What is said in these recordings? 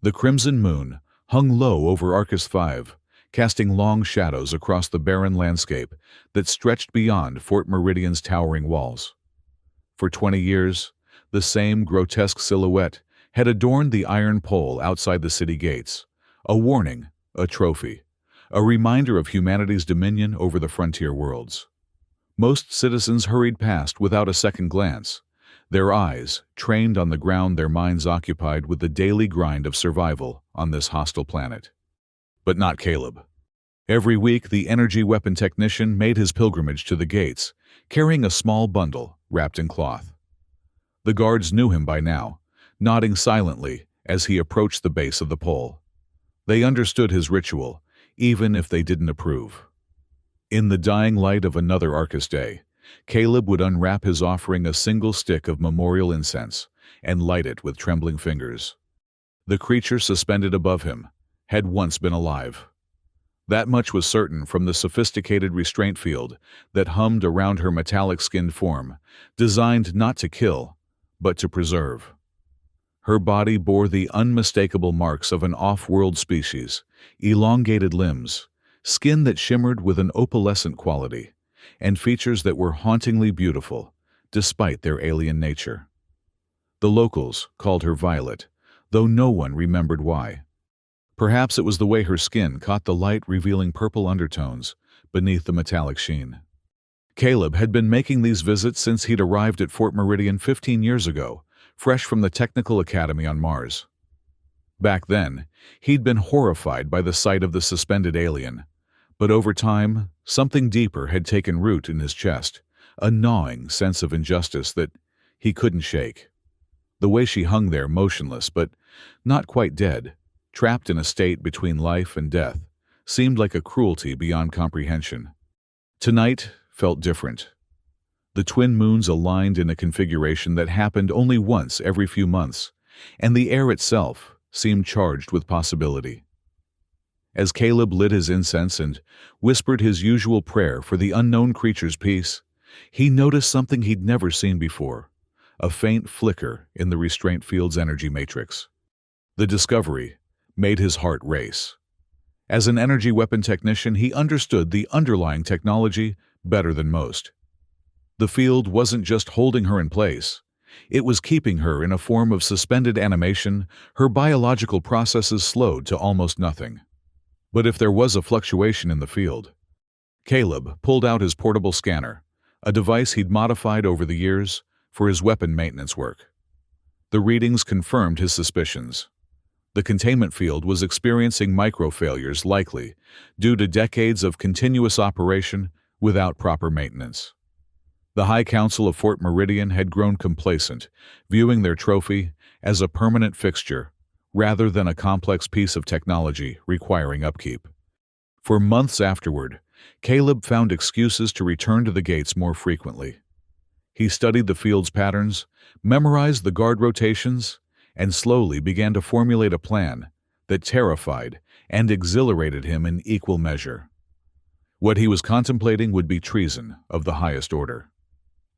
The crimson moon hung low over Arcus 5, casting long shadows across the barren landscape that stretched beyond Fort Meridian's towering walls. For 20 years, the same grotesque silhouette had adorned the iron pole outside the city gates, a warning, a trophy, a reminder of humanity's dominion over the frontier worlds. Most citizens hurried past without a second glance, their eyes trained on the ground, their minds occupied with the daily grind of survival on this hostile planet. But not Caleb. Every week, the energy weapon technician made his pilgrimage to the gates, carrying a small bundle wrapped in cloth. The guards knew him by now, nodding silently as he approached the base of the pole. They understood his ritual, even if they didn't approve. In the dying light of another Arcus day, Caleb would unwrap his offering, a single stick of memorial incense, and light it with trembling fingers. The creature suspended above him had once been alive. That much was certain from the sophisticated restraint field that hummed around her metallic-skinned form, designed not to kill, but to preserve. Her body bore the unmistakable marks of an off-world species, elongated limbs, skin that shimmered with an opalescent quality, and features that were hauntingly beautiful, despite their alien nature. The locals called her Violet, though no one remembered why. Perhaps it was the way her skin caught the light, revealing purple undertones beneath the metallic sheen. Caleb had been making these visits since he'd arrived at Fort Meridian 15 years ago, fresh from the Technical Academy on Mars. Back then, he'd been horrified by the sight of the suspended alien, but over time, something deeper had taken root in his chest, a gnawing sense of injustice that he couldn't shake. The way she hung there, motionless but not quite dead, trapped in a state between life and death, seemed like a cruelty beyond comprehension. Tonight felt different. The twin moons aligned in a configuration that happened only once every few months, and the air itself seemed charged with possibility. As Caleb lit his incense and whispered his usual prayer for the unknown creature's peace, he noticed something he'd never seen before, a faint flicker in the restraint field's energy matrix. The discovery made his heart race. As an energy weapon technician, he understood the underlying technology better than most. The field wasn't just holding her in place. It was keeping her in a form of suspended animation, her biological processes slowed to almost nothing. But if there was a fluctuation in the field, Caleb pulled out his portable scanner, a device he'd modified over the years for his weapon maintenance work. The readings confirmed his suspicions. The containment field was experiencing micro-failures, likely due to decades of continuous operation without proper maintenance. The High Council of Fort Meridian had grown complacent, viewing their trophy as a permanent fixture rather than a complex piece of technology requiring upkeep. For months afterward, Caleb found excuses to return to the gates more frequently. He studied the field's patterns, memorized the guard rotations, and slowly began to formulate a plan that terrified and exhilarated him in equal measure. What he was contemplating would be treason of the highest order.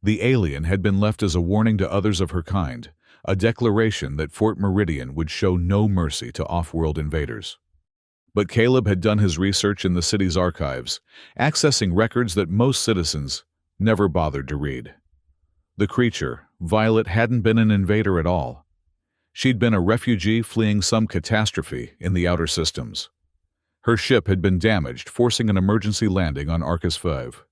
The alien had been left as a warning to others of her kind, a declaration that Fort Meridian would show no mercy to off-world invaders. But Caleb had done his research in the city's archives, accessing records that most citizens never bothered to read. The creature, Violet, hadn't been an invader at all. She'd been a refugee fleeing some catastrophe in the outer systems. Her ship had been damaged, forcing an emergency landing on Arcus 5.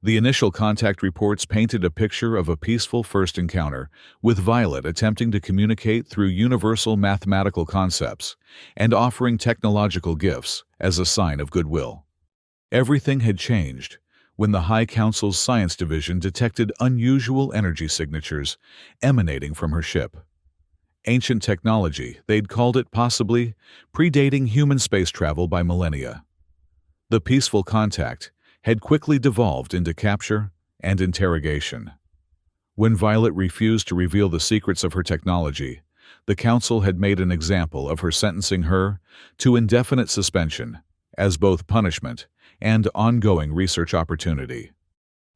The initial contact reports painted a picture of a peaceful first encounter, with Violet attempting to communicate through universal mathematical concepts and offering technological gifts as a sign of goodwill. Everything had changed when the High Council's Science Division detected unusual energy signatures emanating from her ship. Ancient technology, they'd called it, possibly predating human space travel by millennia. The peaceful contact had quickly devolved into capture and interrogation. When Violet refused to reveal the secrets of her technology, the Council had made an example of her, sentencing her to indefinite suspension as both punishment and ongoing research opportunity.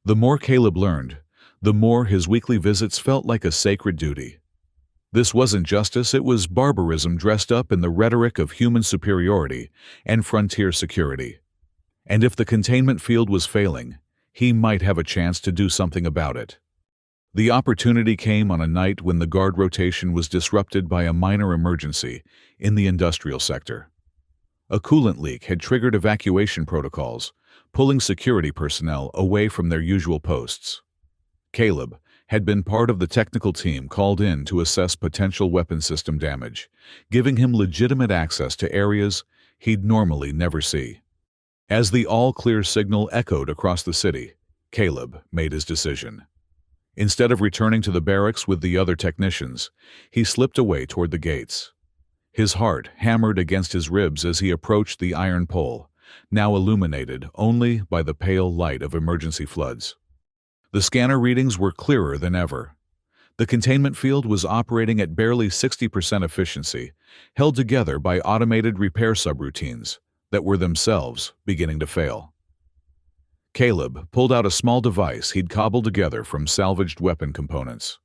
The more Caleb learned, the more his weekly visits felt like a sacred duty. This wasn't justice, it was barbarism dressed up in the rhetoric of human superiority and frontier security. And if the containment field was failing, he might have a chance to do something about it. The opportunity came on a night when the guard rotation was disrupted by a minor emergency in the industrial sector. A coolant leak had triggered evacuation protocols, pulling security personnel away from their usual posts. Caleb had been part of the technical team called in to assess potential weapon system damage, giving him legitimate access to areas he'd normally never see. As the all-clear signal echoed across the city, Caleb made his decision. Instead of returning to the barracks with the other technicians, he slipped away toward the gates. His heart hammered against his ribs as he approached the iron pole, now illuminated only by the pale light of emergency floods. The scanner readings were clearer than ever. The containment field was operating at barely 60% efficiency, held together by automated repair subroutines that were themselves beginning to fail. Caleb pulled out a small device he'd cobbled together from salvaged weapon components,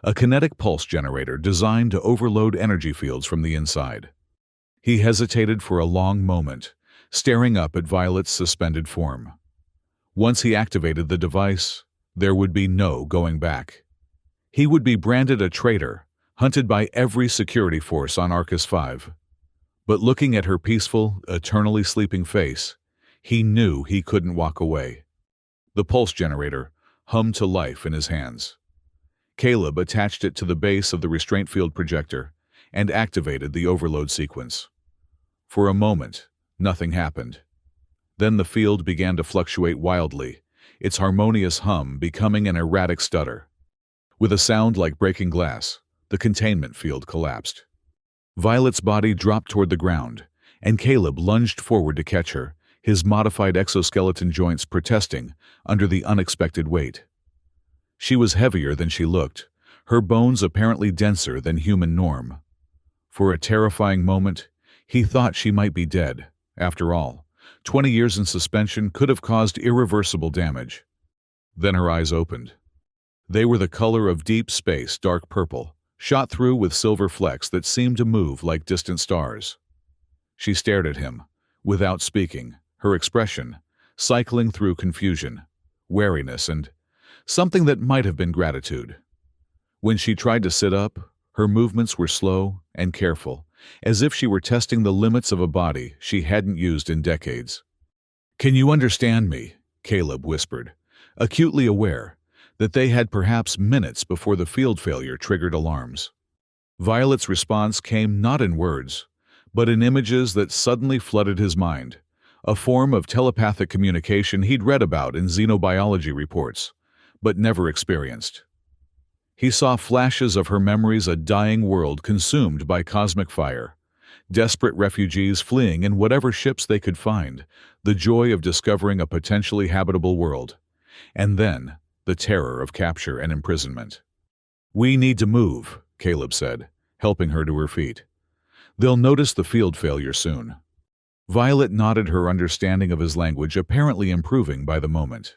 a kinetic pulse generator designed to overload energy fields from the inside. He hesitated for a long moment, staring up at Violet's suspended form. Once he activated the device, there would be no going back. He would be branded a traitor, hunted by every security force on Arcus 5. But looking at her peaceful, eternally sleeping face, he knew he couldn't walk away. The pulse generator hummed to life in his hands. Caleb attached it to the base of the restraint field projector and activated the overload sequence. For a moment, nothing happened. Then the field began to fluctuate wildly, its harmonious hum becoming an erratic stutter. With a sound like breaking glass, the containment field collapsed. Violet's body dropped toward the ground, and Caleb lunged forward to catch her, his modified exoskeleton joints protesting under the unexpected weight. She was heavier than she looked, her bones apparently denser than human norm. For a terrifying moment, he thought she might be dead. After all, 20 years in suspension could have caused irreversible damage. Then her eyes opened. They were the color of deep space, dark purple, shot through with silver flecks that seemed to move like distant stars. She stared at him, without speaking, her expression cycling through confusion, wariness, and something that might have been gratitude. When she tried to sit up, her movements were slow and careful, as if she were testing the limits of a body she hadn't used in decades. "Can you understand me?" Caleb whispered, acutely aware that they had perhaps minutes before the field failure triggered alarms. Violet's response came not in words, but in images that suddenly flooded his mind, a form of telepathic communication he'd read about in xenobiology reports, but never experienced. He saw flashes of her memories, a dying world consumed by cosmic fire, desperate refugees fleeing in whatever ships they could find, the joy of discovering a potentially habitable world, and then the terror of capture and imprisonment. "We need to move," Caleb said, helping her to her feet. "They'll notice the field failure soon." Violet nodded, her understanding of his language apparently improving by the moment.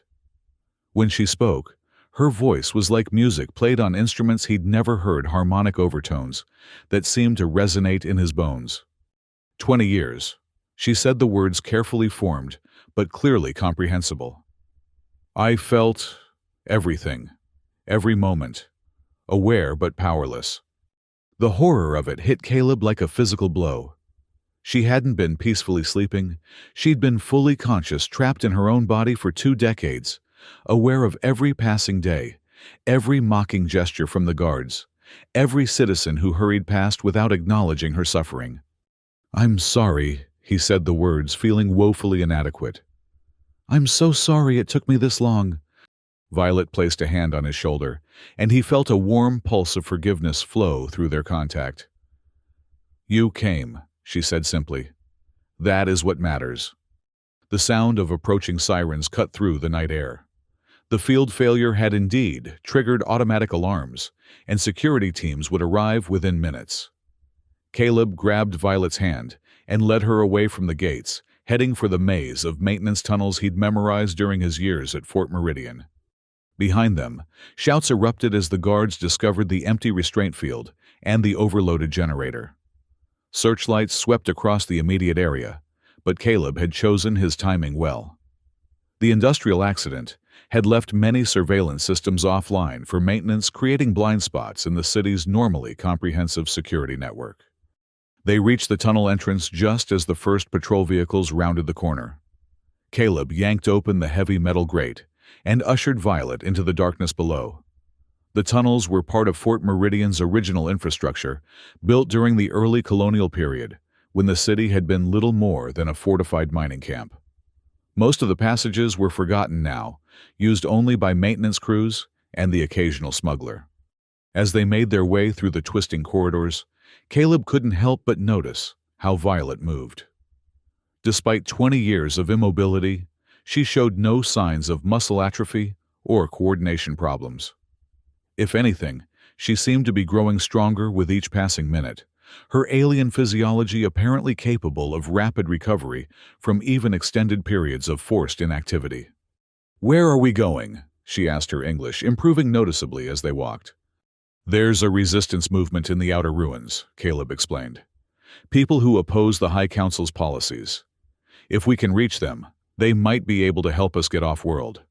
When she spoke, her voice was like music played on instruments he'd never heard, harmonic overtones that seemed to resonate in his bones. 20 years. She said the words carefully formed, but clearly comprehensible. "I felt everything, every moment, aware but powerless." The horror of it hit Caleb like a physical blow. She hadn't been peacefully sleeping. She'd been fully conscious, trapped in her own body for 2 decades, aware of every passing day, every mocking gesture from the guards, every citizen who hurried past without acknowledging her suffering. "I'm sorry," he said the words, feeling woefully inadequate. "I'm so sorry it took me this long." Violet placed a hand on his shoulder, and he felt a warm pulse of forgiveness flow through their contact. "You came," she said simply. "That is what matters." The sound of approaching sirens cut through the night air. The field failure had indeed triggered automatic alarms, and security teams would arrive within minutes. Caleb grabbed Violet's hand and led her away from the gates, heading for the maze of maintenance tunnels he'd memorized during his years at Fort Meridian. Behind them, shouts erupted as the guards discovered the empty restraint field and the overloaded generator. Searchlights swept across the immediate area, but Caleb had chosen his timing well. The industrial accident had left many surveillance systems offline for maintenance, creating blind spots in the city's normally comprehensive security network. They reached the tunnel entrance just as the first patrol vehicles rounded the corner. Caleb yanked open the heavy metal grate and ushered Violet into the darkness below. The tunnels were part of Fort Meridian's original infrastructure, built during the early colonial period, when the city had been little more than a fortified mining camp. Most of the passages were forgotten now, used only by maintenance crews and the occasional smuggler. As they made their way through the twisting corridors, Caleb couldn't help but notice how Violet moved. Despite 20 years of immobility, she showed no signs of muscle atrophy or coordination problems. If anything, she seemed to be growing stronger with each passing minute, her alien physiology apparently capable of rapid recovery from even extended periods of forced inactivity. "Where are we going?" she asked her English, improving noticeably as they walked. "There's a resistance movement in the outer ruins," Caleb explained. "People who oppose the High Council's policies. If we can reach them, they might be able to help us get off-world."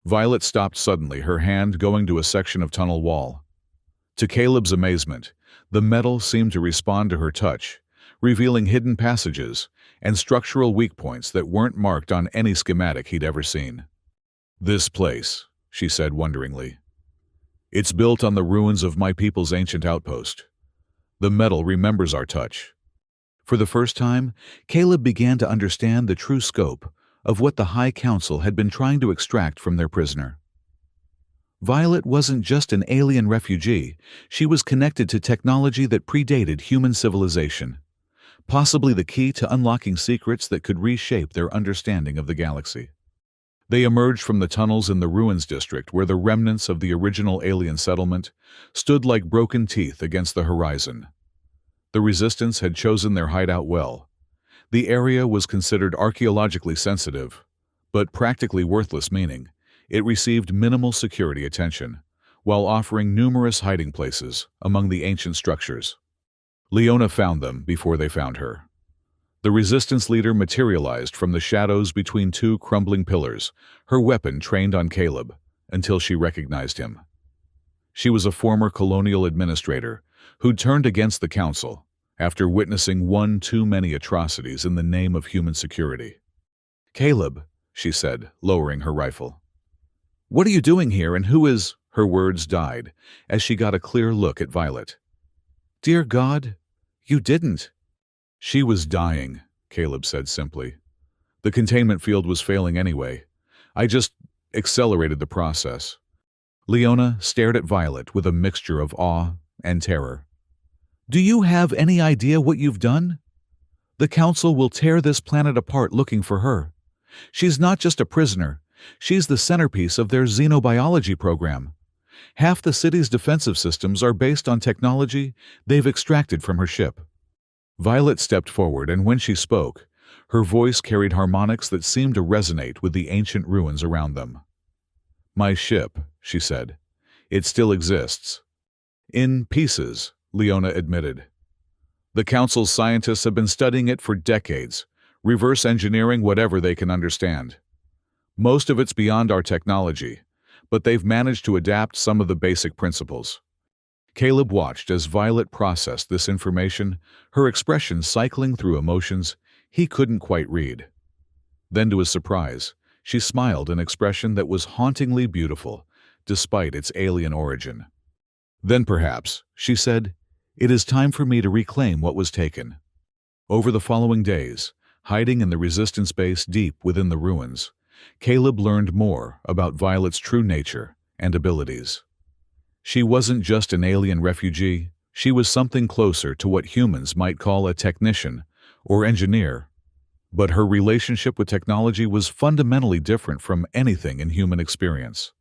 Violet stopped suddenly, her hand going to a section of tunnel wall. To Caleb's amazement, the metal seemed to respond to her touch, revealing hidden passages and structural weak points that weren't marked on any schematic he'd ever seen. "This place," she said wonderingly. "It's built on the ruins of my people's ancient outpost. The metal remembers our touch." For the first time, Caleb began to understand the true scope of what the High Council had been trying to extract from their prisoner. Violet wasn't just an alien refugee, she was connected to technology that predated human civilization, possibly the key to unlocking secrets that could reshape their understanding of the galaxy. They emerged from the tunnels in the Ruins District, where the remnants of the original alien settlement stood like broken teeth against the horizon. The Resistance had chosen their hideout well. The area was considered archaeologically sensitive, but practically worthless, meaning it received minimal security attention, while offering numerous hiding places among the ancient structures. Leona found them before they found her. The Resistance leader materialized from the shadows between two crumbling pillars, her weapon trained on Caleb, until she recognized him. She was a former colonial administrator who'd turned against the Council after witnessing one too many atrocities in the name of human security. "Caleb," she said, lowering her rifle. "What are you doing here, and who is—" Her words died as she got a clear look at Violet. "Dear God, you didn't." "She was dying," Caleb said simply. "The containment field was failing anyway. I just accelerated the process." Leona stared at Violet with a mixture of awe and terror. "Do you have any idea what you've done? The Council will tear this planet apart looking for her. She's not just a prisoner, she's the centerpiece of their xenobiology program. Half the city's defensive systems are based on technology they've extracted from her ship." Violet stepped forward, and when she spoke, her voice carried harmonics that seemed to resonate with the ancient ruins around them. "My ship," she said. "It still exists." "In pieces," Leona admitted. "The Council's scientists have been studying it for decades, reverse engineering whatever they can understand. Most of it's beyond our technology, but they've managed to adapt some of the basic principles." Caleb watched as Violet processed this information, her expression cycling through emotions he couldn't quite read. Then, to his surprise, she smiled, an expression that was hauntingly beautiful, despite its alien origin. "Then perhaps," she said, "it is time for me to reclaim what was taken." Over the following days, hiding in the Resistance base deep within the ruins, Caleb learned more about Violet's true nature and abilities. She wasn't just an alien refugee, she was something closer to what humans might call a technician or engineer. But her relationship with technology was fundamentally different from anything in human experience.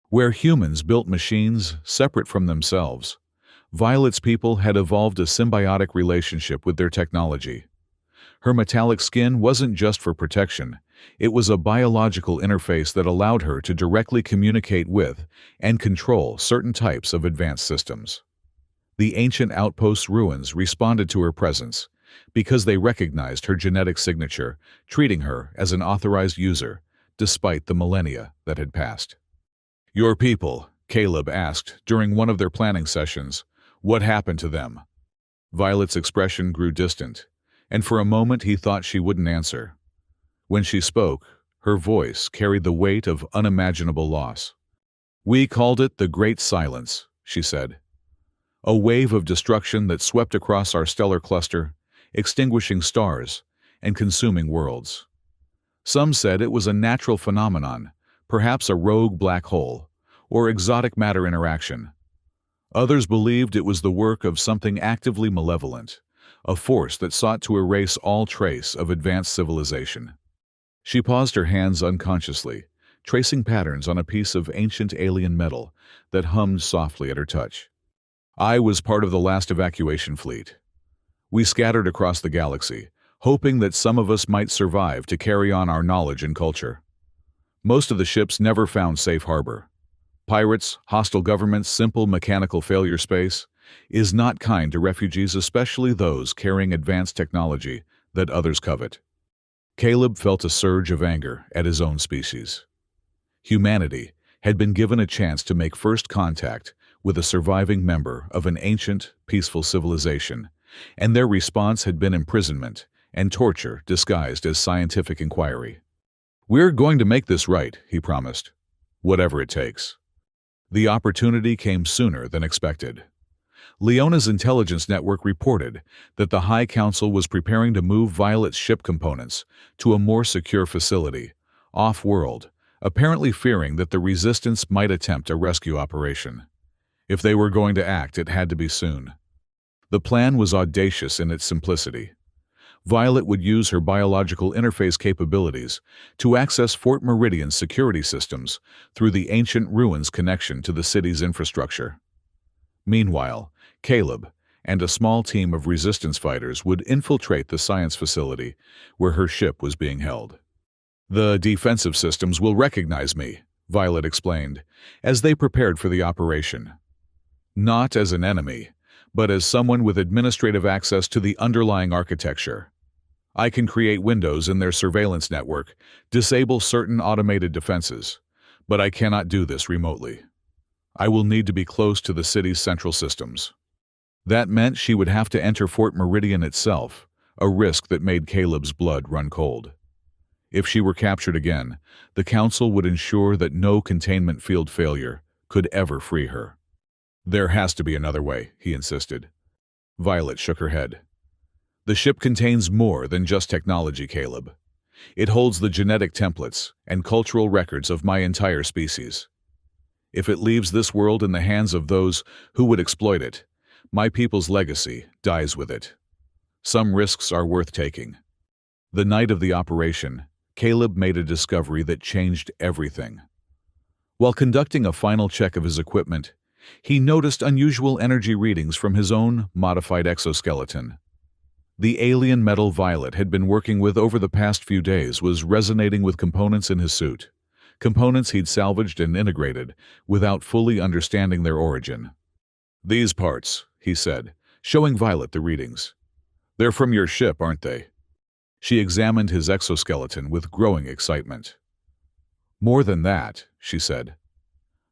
Where humans built machines separate from themselves, Violet's people had evolved a symbiotic relationship with their technology. Her metallic skin wasn't just for protection, it was a biological interface that allowed her to directly communicate with and control certain types of advanced systems. The ancient outpost's ruins responded to her presence because they recognized her genetic signature, treating her as an authorized user, despite the millennia that had passed. "Your people," Caleb asked during one of their planning sessions, "what happened to them?" Violet's expression grew distant, and for a moment he thought she wouldn't answer. When she spoke, her voice carried the weight of unimaginable loss. "We called it the Great Silence," she said. "A wave of destruction that swept across our stellar cluster, extinguishing stars and consuming worlds. Some said it was a natural phenomenon, perhaps a rogue black hole, or exotic matter interaction. Others believed it was the work of something actively malevolent, a force that sought to erase all trace of advanced civilization." She paused, her hands unconsciously, tracing patterns on a piece of ancient alien metal that hummed softly at her touch. "I was part of the last evacuation fleet. We scattered across the galaxy, hoping that some of us might survive to carry on our knowledge and culture. Most of the ships never found safe harbor. Pirates, hostile governments, simple mechanical failure. Space is not kind to refugees, especially those carrying advanced technology that others covet." Caleb felt a surge of anger at his own species. Humanity had been given a chance to make first contact with a surviving member of an ancient, peaceful civilization, and their response had been imprisonment and torture disguised as scientific inquiry. "We're going to make this right," he promised, "whatever it takes." The opportunity came sooner than expected. Leona's intelligence network reported that the High Council was preparing to move Violet's ship components to a more secure facility, off-world, apparently fearing that the Resistance might attempt a rescue operation. If they were going to act, it had to be soon. The plan was audacious in its simplicity. Violet would use her biological interface capabilities to access Fort Meridian's security systems through the ancient ruins' connection to the city's infrastructure. Meanwhile, Caleb and a small team of resistance fighters would infiltrate the science facility where her ship was being held. "The defensive systems will recognize me," Violet explained, as they prepared for the operation. "Not as an enemy, but as someone with administrative access to the underlying architecture. I can create windows in their surveillance network, disable certain automated defenses, but I cannot do this remotely. I will need to be close to the city's central systems." That meant she would have to enter Fort Meridian itself, a risk that made Caleb's blood run cold. If she were captured again, the Council would ensure that no containment field failure could ever free her. "There has to be another way," he insisted. Violet shook her head. "The ship contains more than just technology, Caleb. It holds the genetic templates and cultural records of my entire species. If it leaves this world in the hands of those who would exploit it, my people's legacy dies with it. Some risks are worth taking." The night of the operation, Caleb made a discovery that changed everything. While conducting a final check of his equipment, he noticed unusual energy readings from his own modified exoskeleton. The alien metal Violet had been working with over the past few days was resonating with components in his suit, components he'd salvaged and integrated without fully understanding their origin. "These parts," he said, showing Violet the readings. "They're from your ship, aren't they?" She examined his exoskeleton with growing excitement. "More than that," she said.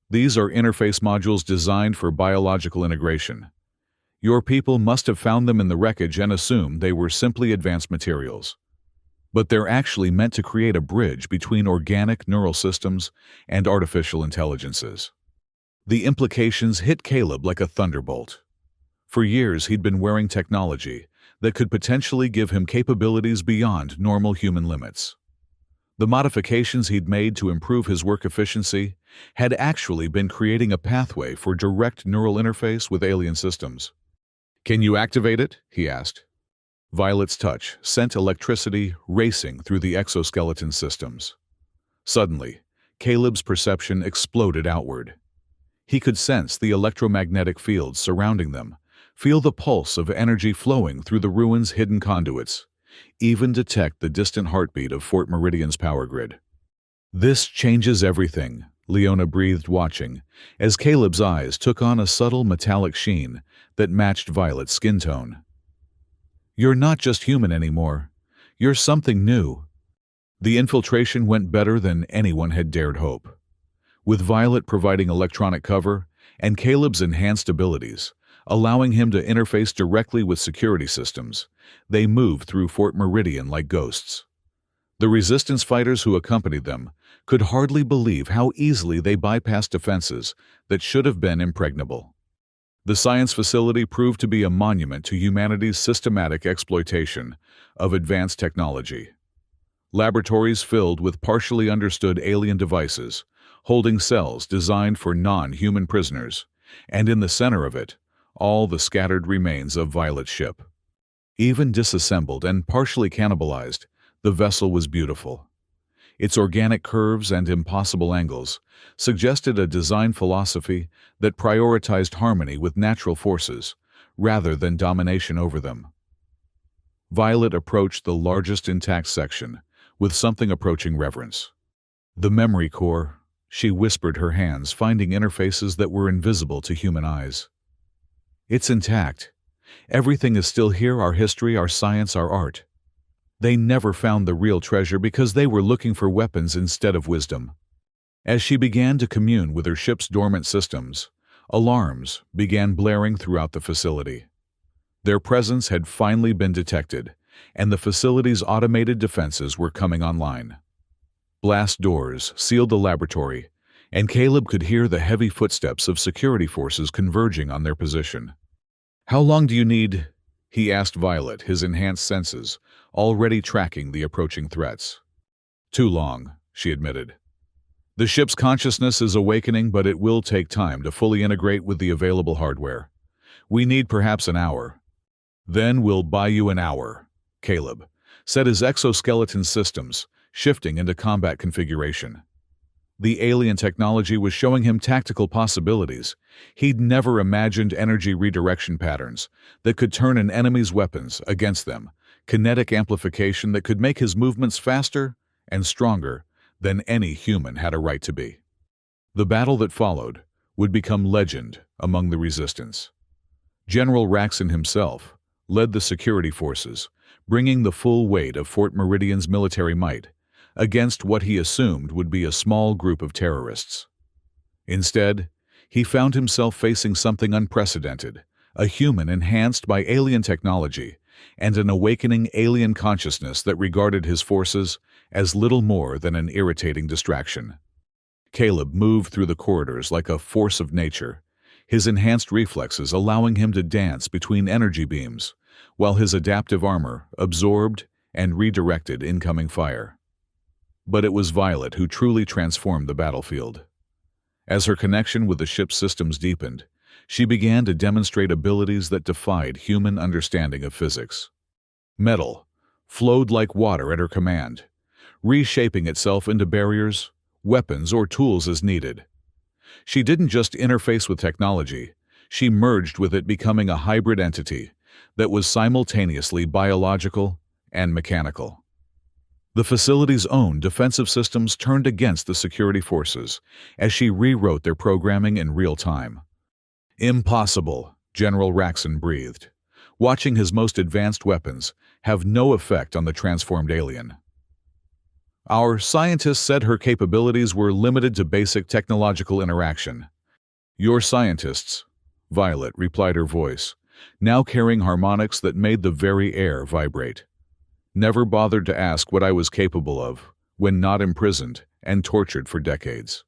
"These are interface modules designed for biological integration. Your people must have found them in the wreckage and assumed they were simply advanced materials. But they're actually meant to create a bridge between organic neural systems and artificial intelligences." The implications hit Caleb like a thunderbolt. For years he'd been wearing technology that could potentially give him capabilities beyond normal human limits. The modifications he'd made to improve his work efficiency had actually been creating a pathway for direct neural interface with alien systems. "Can you activate it?" he asked. Violet's touch sent electricity racing through the exoskeleton systems. Suddenly, Caleb's perception exploded outward. He could sense the electromagnetic fields surrounding them, feel the pulse of energy flowing through the ruins' hidden conduits, even detect the distant heartbeat of Fort Meridian's power grid. "This changes everything," Leona breathed, watching, as Caleb's eyes took on a subtle metallic sheen that matched Violet's skin tone. "You're not just human anymore. You're something new." The infiltration went better than anyone had dared hope. With Violet providing electronic cover and Caleb's enhanced abilities, allowing him to interface directly with security systems, they moved through Fort Meridian like ghosts. The resistance fighters who accompanied them could hardly believe how easily they bypassed defenses that should have been impregnable. The science facility proved to be a monument to humanity's systematic exploitation of advanced technology. Laboratories filled with partially understood alien devices, holding cells designed for non-human prisoners, and in the center of it, all the scattered remains of Violet's ship. Even disassembled and partially cannibalized, the vessel was beautiful. Its organic curves and impossible angles suggested a design philosophy that prioritized harmony with natural forces rather than domination over them. Violet approached the largest intact section with something approaching reverence. "The memory core," she whispered, her hands finding interfaces that were invisible to human eyes. "It's intact. Everything is still here, our history, our science, our art." They never found the real treasure because they were looking for weapons instead of wisdom. As she began to commune with her ship's dormant systems, alarms began blaring throughout the facility. Their presence had finally been detected, and the facility's automated defenses were coming online. Blast doors sealed the laboratory, and Caleb could hear the heavy footsteps of security forces converging on their position. "How long do you need?" he asked Violet, his enhanced senses already tracking the approaching threats. "Too long," she admitted. "The ship's consciousness is awakening, but it will take time to fully integrate with the available hardware. We need perhaps an hour." "Then we'll buy you an hour," Caleb said, his exoskeleton systems shifting into combat configuration. The alien technology was showing him tactical possibilities. He'd never imagined energy redirection patterns that could turn an enemy's weapons against them, kinetic amplification that could make his movements faster and stronger than any human had a right to be. The battle that followed would become legend among the resistance. General Raxon himself led the security forces, bringing the full weight of Fort Meridian's military might against what he assumed would be a small group of terrorists. Instead, he found himself facing something unprecedented, a human enhanced by alien technology and an awakening alien consciousness that regarded his forces as little more than an irritating distraction. Caleb moved through the corridors like a force of nature, his enhanced reflexes allowing him to dance between energy beams, while his adaptive armor absorbed and redirected incoming fire. But it was Violet who truly transformed the battlefield. As her connection with the ship's systems deepened, she began to demonstrate abilities that defied human understanding of physics. Metal flowed like water at her command, reshaping itself into barriers, weapons, or tools as needed. She didn't just interface with technology, she merged with it, becoming a hybrid entity that was simultaneously biological and mechanical. The facility's own defensive systems turned against the security forces as she rewrote their programming in real time. "Impossible," General Raxon breathed, watching his most advanced weapons have no effect on the transformed alien. "Our scientists said her capabilities were limited to basic technological interaction." "Your scientists," Violet replied, her voice now carrying harmonics that made the very air vibrate, "never bothered to ask what I was capable of when not imprisoned and tortured for decades."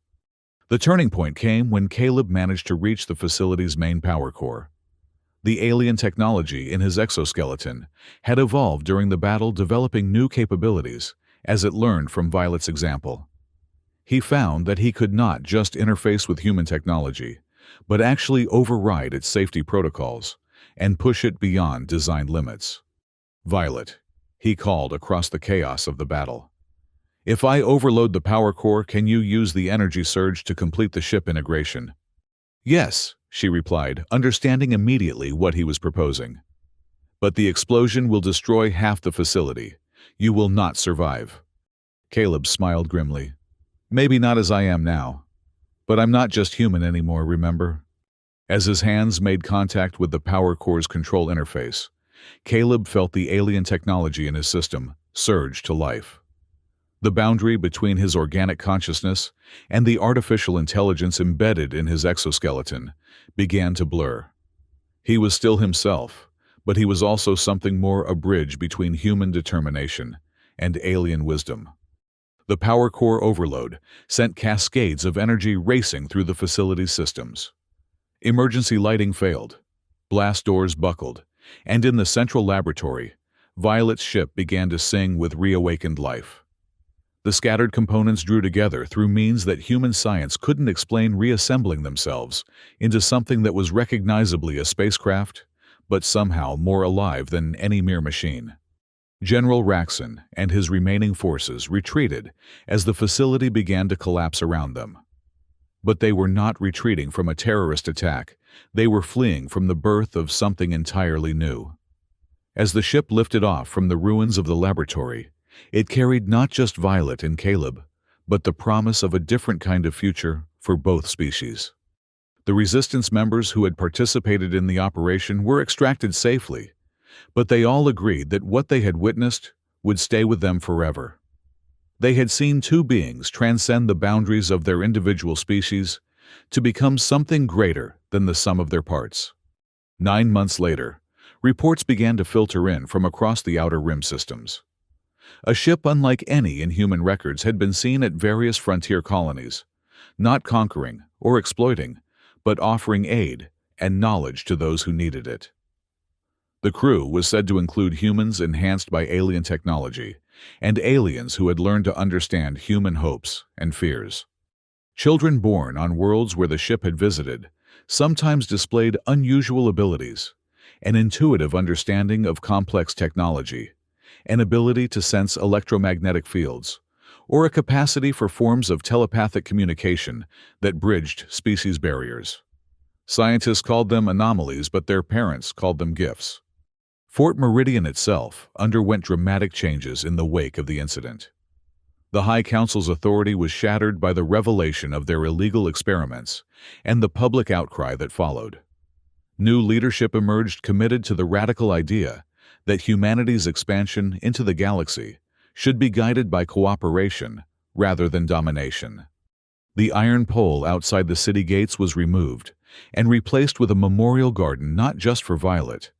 The turning point came when Caleb managed to reach the facility's main power core. The alien technology in his exoskeleton had evolved during the battle, developing new capabilities as it learned from Violet's example. He found that he could not just interface with human technology, but actually override its safety protocols and push it beyond design limits. "Violet," he called across the chaos of the battle, "if I overload the power core, can you use the energy surge to complete the ship integration?" "Yes," she replied, understanding immediately what he was proposing. "But the explosion will destroy half the facility. You will not survive." Caleb smiled grimly. "Maybe not as I am now. But I'm not just human anymore, remember? As his hands made contact with the power core's control interface, Caleb felt the alien technology in his system surge to life. The boundary between his organic consciousness and the artificial intelligence embedded in his exoskeleton began to blur. He was still himself, but he was also something more, a bridge between human determination and alien wisdom. The power core overload sent cascades of energy racing through the facility's systems. Emergency lighting failed, blast doors buckled, and in the central laboratory, Violet's ship began to sing with reawakened life. The scattered components drew together through means that human science couldn't explain, reassembling themselves into something that was recognizably a spacecraft, but somehow more alive than any mere machine. General Raxon and his remaining forces retreated as the facility began to collapse around them. But they were not retreating from a terrorist attack. They were fleeing from the birth of something entirely new. As the ship lifted off from the ruins of the laboratory, it carried not just Violet and Caleb, but the promise of a different kind of future for both species. The Resistance members who had participated in the operation were extracted safely, but they all agreed that what they had witnessed would stay with them forever. They had seen two beings transcend the boundaries of their individual species to become something greater than the sum of their parts. 9 months later, reports began to filter in from across the Outer Rim systems. A ship unlike any in human records had been seen at various frontier colonies, not conquering or exploiting, but offering aid and knowledge to those who needed it. The crew was said to include humans enhanced by alien technology, and aliens who had learned to understand human hopes and fears. Children born on worlds where the ship had visited sometimes displayed unusual abilities, an intuitive understanding of complex technology, an ability to sense electromagnetic fields, or a capacity for forms of telepathic communication that bridged species barriers. Scientists called them anomalies, but their parents called them gifts. Fort Meridian itself underwent dramatic changes in the wake of the incident. The High Council's authority was shattered by the revelation of their illegal experiments and the public outcry that followed. New leadership emerged committed to the radical idea that humanity's expansion into the galaxy should be guided by cooperation rather than domination. The iron pole outside the city gates was removed and replaced with a memorial garden not just for Violet,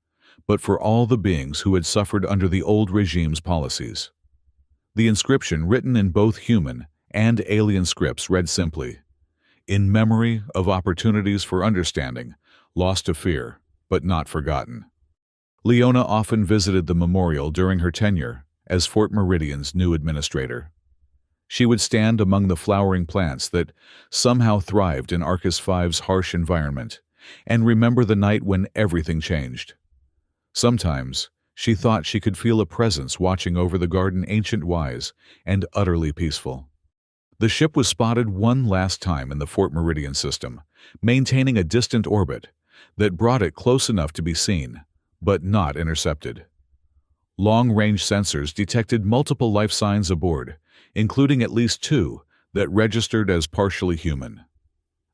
but for all the beings who had suffered under the old regime's policies. The inscription, written in both human and alien scripts, read simply, "In memory of opportunities for understanding, lost to fear, but not forgotten." Leona often visited the memorial during her tenure as Fort Meridian's new administrator. She would stand among the flowering plants that somehow thrived in Arcus V's harsh environment and remember the night when everything changed. Sometimes, she thought she could feel a presence watching over the garden, ancient, wise, and utterly peaceful. The ship was spotted one last time in the Fort Meridian system, maintaining a distant orbit that brought it close enough to be seen, but not intercepted. Long-range sensors detected multiple life signs aboard, including at least 2 that registered as partially human.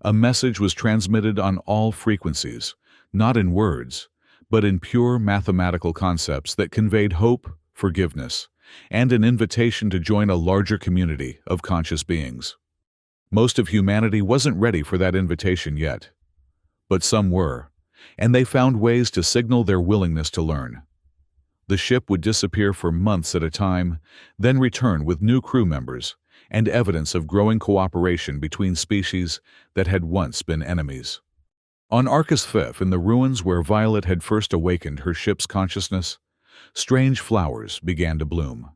A message was transmitted on all frequencies, not in words, but in pure mathematical concepts that conveyed hope, forgiveness, and an invitation to join a larger community of conscious beings. Most of humanity wasn't ready for that invitation yet, but some were, and they found ways to signal their willingness to learn. The ship would disappear for months at a time, then return with new crew members and evidence of growing cooperation between species that had once been enemies. On Arcus V, in the ruins where Violet had first awakened her ship's consciousness, strange flowers began to bloom.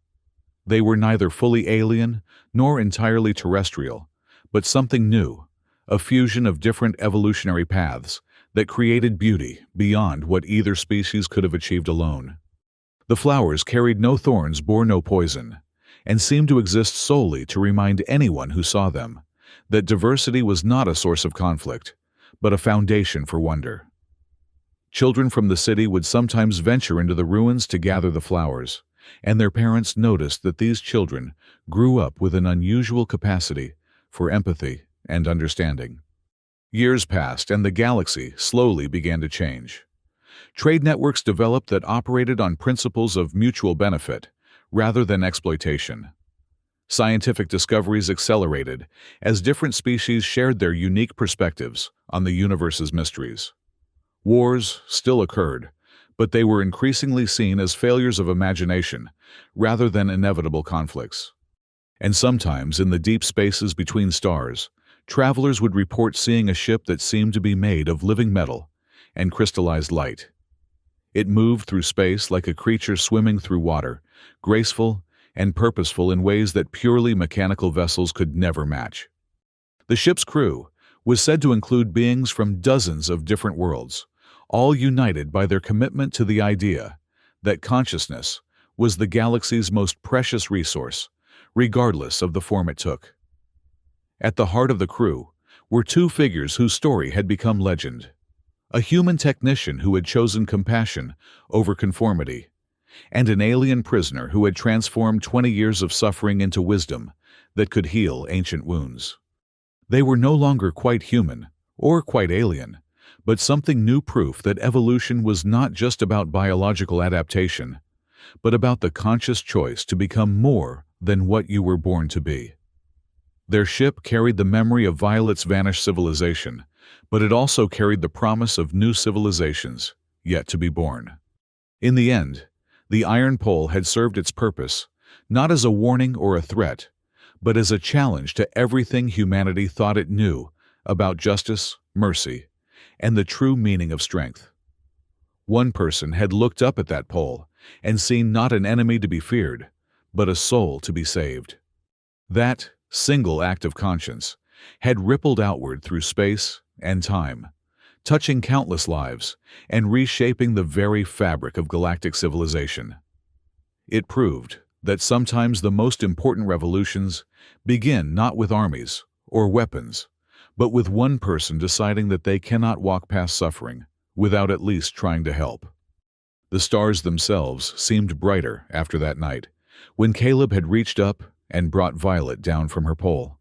They were neither fully alien nor entirely terrestrial, but something new, a fusion of different evolutionary paths that created beauty beyond what either species could have achieved alone. The flowers carried no thorns, bore no poison, and seemed to exist solely to remind anyone who saw them that diversity was not a source of conflict, but a foundation for wonder. Children from the city would sometimes venture into the ruins to gather the flowers, and their parents noticed that these children grew up with an unusual capacity for empathy and understanding. Years passed, and the galaxy slowly began to change. Trade networks developed that operated on principles of mutual benefit rather than exploitation. Scientific discoveries accelerated as different species shared their unique perspectives on the universe's mysteries. Wars still occurred, but they were increasingly seen as failures of imagination rather than inevitable conflicts. And sometimes, in the deep spaces between stars, travelers would report seeing a ship that seemed to be made of living metal and crystallized light. It moved through space like a creature swimming through water, graceful and purposeful in ways that purely mechanical vessels could never match. The ship's crew was said to include beings from dozens of different worlds, all united by their commitment to the idea that consciousness was the galaxy's most precious resource, regardless of the form it took. At the heart of the crew were two figures whose story had become legend: a human technician who had chosen compassion over conformity, and an alien prisoner who had transformed 20 years of suffering into wisdom that could heal ancient wounds. They were no longer quite human or quite alien, but something new, proof that evolution was not just about biological adaptation, but about the conscious choice to become more than what you were born to be. Their ship carried the memory of Violet's vanished civilization, but it also carried the promise of new civilizations yet to be born. In the end, the Iron Pole had served its purpose, not as a warning or a threat, but as a challenge to everything humanity thought it knew about justice, mercy, and the true meaning of strength. One person had looked up at that pole and seen not an enemy to be feared, but a soul to be saved. That single act of conscience had rippled outward through space and time, touching countless lives and reshaping the very fabric of galactic civilization. It proved that sometimes the most important revolutions begin not with armies or weapons, but with one person deciding that they cannot walk past suffering without at least trying to help. The stars themselves seemed brighter after that night, when Caleb had reached up and brought Violet down from her pole,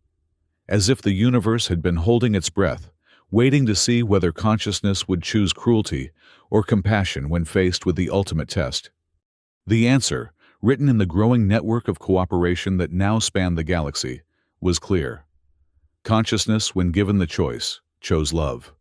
as if the universe had been holding its breath, waiting to see whether consciousness would choose cruelty or compassion when faced with the ultimate test. The answer, written in the growing network of cooperation that now spanned the galaxy, was clear. Consciousness, when given the choice, chose love.